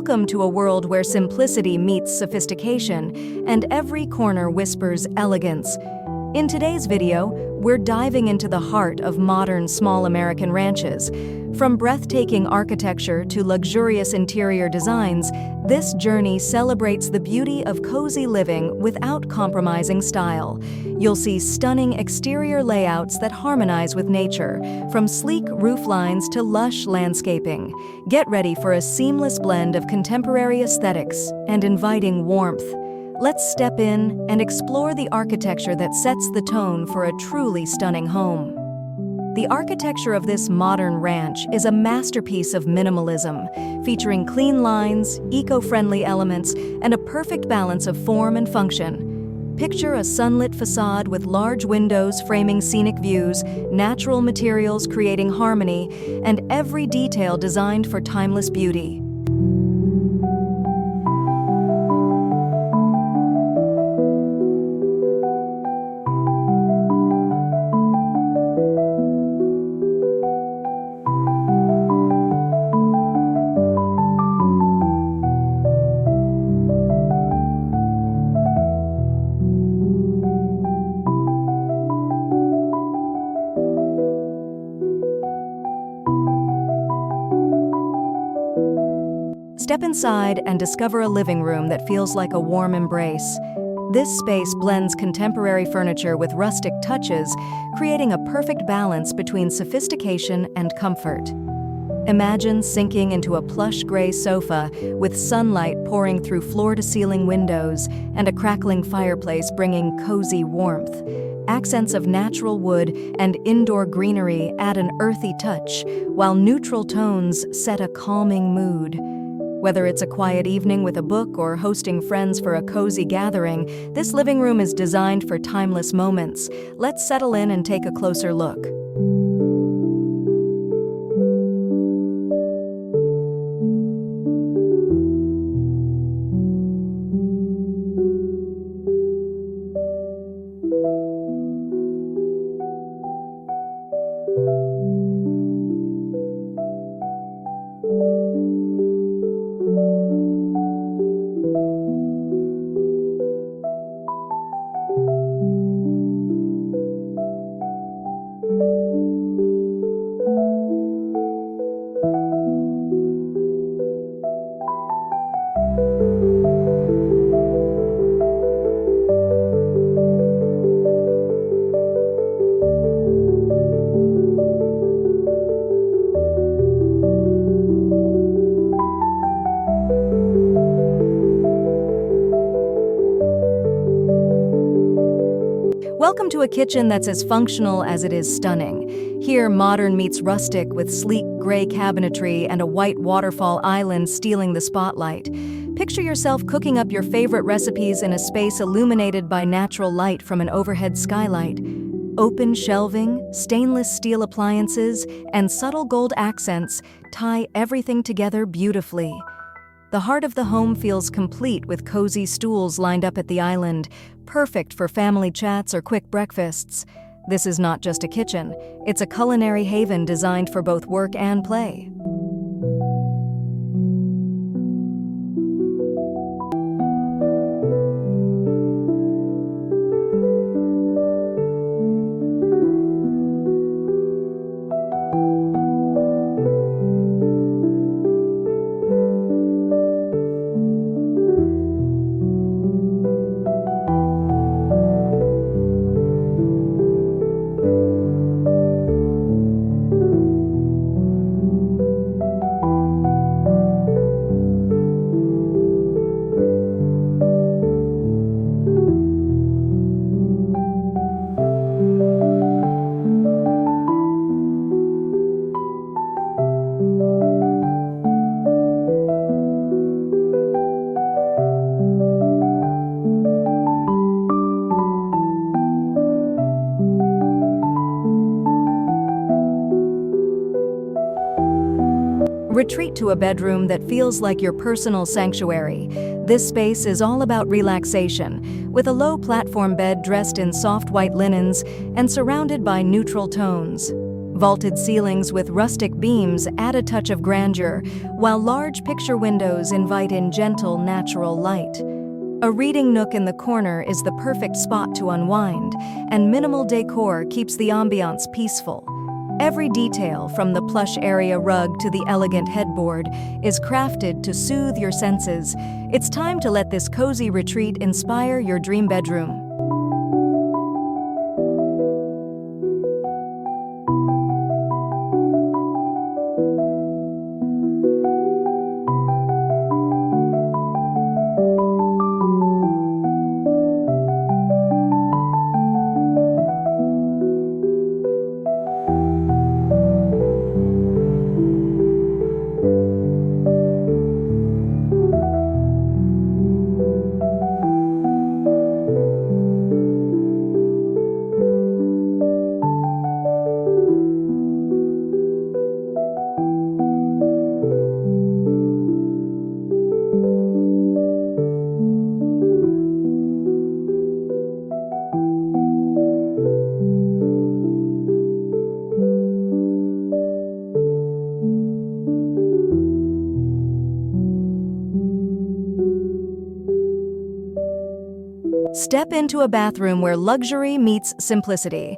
Welcome to a world where simplicity meets sophistication and every corner whispers elegance. In today's video, we're diving into the heart of modern small American ranches. From breathtaking architecture to luxurious interior designs, this journey celebrates the beauty of cozy living without compromising style. You'll see stunning exterior layouts that harmonize with nature, from sleek roof lines to lush landscaping. Get ready for a seamless blend of contemporary aesthetics and inviting warmth. Let's step in and explore the architecture that sets the tone for a truly stunning home. The architecture of this modern ranch is a masterpiece of minimalism, featuring clean lines, eco-friendly elements, and a perfect balance of form and function. Picture a sunlit facade with large windows framing scenic views, natural materials creating harmony, and every detail designed for timeless beauty. Step inside and discover a living room that feels like a warm embrace. This space blends contemporary furniture with rustic touches, creating a perfect balance between sophistication and comfort. Imagine sinking into a plush gray sofa with sunlight pouring through floor-to-ceiling windows and a crackling fireplace bringing cozy warmth. Accents of natural wood and indoor greenery add an earthy touch, while neutral tones set a calming mood. Whether it's a quiet evening with a book or hosting friends for a cozy gathering, this living room is designed for timeless moments. Let's settle in and take a closer look. Welcome to a kitchen that's as functional as it is stunning. Here, modern meets rustic with sleek gray cabinetry and a white waterfall island stealing the spotlight. Picture yourself cooking up your favorite recipes in a space illuminated by natural light from an overhead skylight. Open shelving, stainless steel appliances, and subtle gold accents tie everything together beautifully. The heart of the home feels complete with cozy stools lined up at the island, perfect for family chats or quick breakfasts. This is not just a kitchen, it's a culinary haven designed for both work and play. Retreat to a bedroom that feels like your personal sanctuary. This space is all about relaxation, with a low platform bed dressed in soft white linens and surrounded by neutral tones. Vaulted ceilings with rustic beams add a touch of grandeur, while large picture windows invite in gentle, natural light. A reading nook in the corner is the perfect spot to unwind, and minimal decor keeps the ambiance peaceful. Every detail, from the plush area rug to the elegant headboard, is crafted to soothe your senses. It's time to let this cozy retreat inspire your dream bedroom. Step into a bathroom where luxury meets simplicity.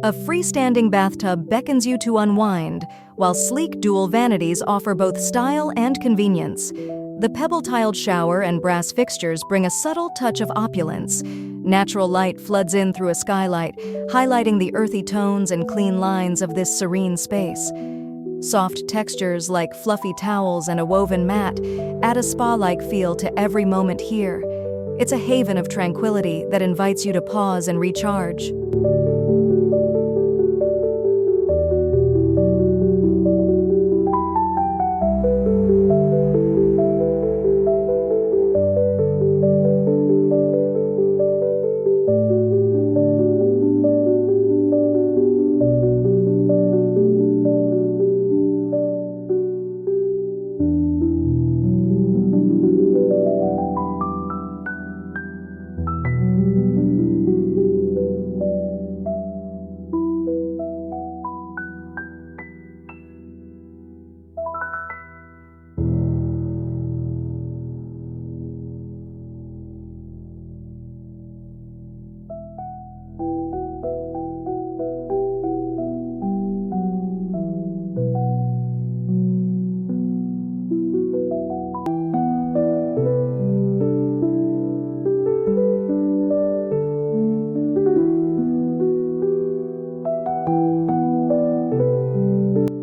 A freestanding bathtub beckons you to unwind, while sleek dual vanities offer both style and convenience. The pebble-tiled shower and brass fixtures bring a subtle touch of opulence. Natural light floods in through a skylight, highlighting the earthy tones and clean lines of this serene space. Soft textures like fluffy towels and a woven mat add a spa-like feel to every moment here. It's a haven of tranquility that invites you to pause and recharge.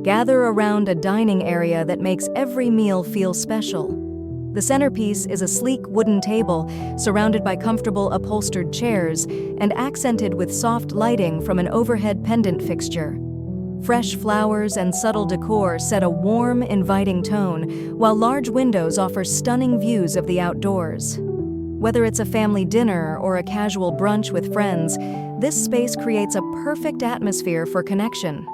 Gather around a dining area that makes every meal feel special. The centerpiece is a sleek wooden table surrounded by comfortable upholstered chairs and accented with soft lighting from an overhead pendant fixture. Fresh flowers and subtle decor set a warm, inviting tone, while large windows offer stunning views of the outdoors. Whether it's a family dinner or a casual brunch with friends, this space creates a perfect atmosphere for connection.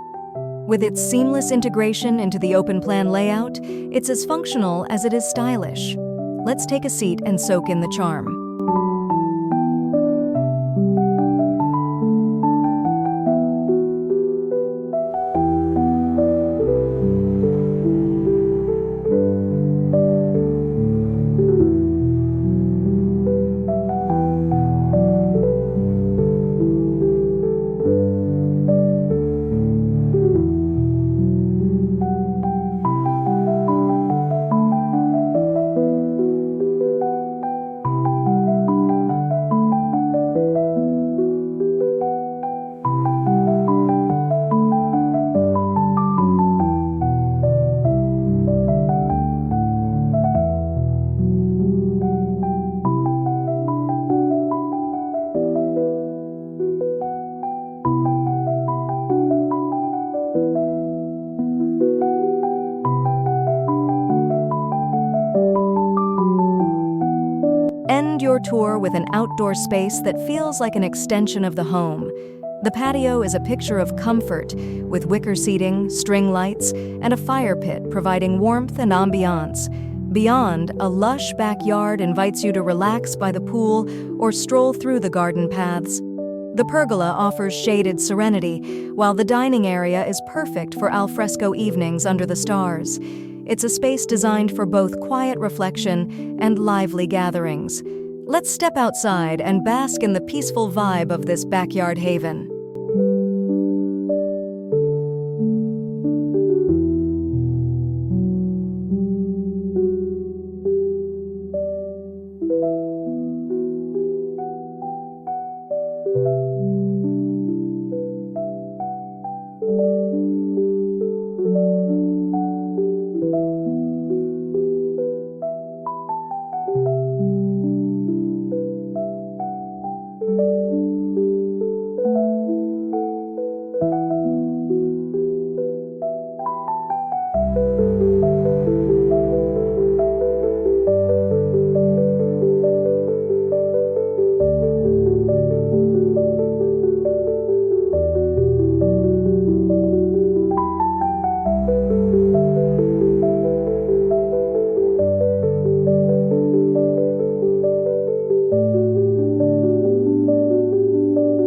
With its seamless integration into the open-plan layout, it's as functional as it is stylish. Let's take a seat and soak in the charm. End your tour with an outdoor space that feels like an extension of the home. The patio is a picture of comfort, with wicker seating, string lights, and a fire pit providing warmth and ambiance. Beyond, a lush backyard invites you to relax by the pool or stroll through the garden paths. The pergola offers shaded serenity, while the dining area is perfect for alfresco evenings under the stars. It's a space designed for both quiet reflection and lively gatherings. Let's step outside and bask in the peaceful vibe of this backyard haven.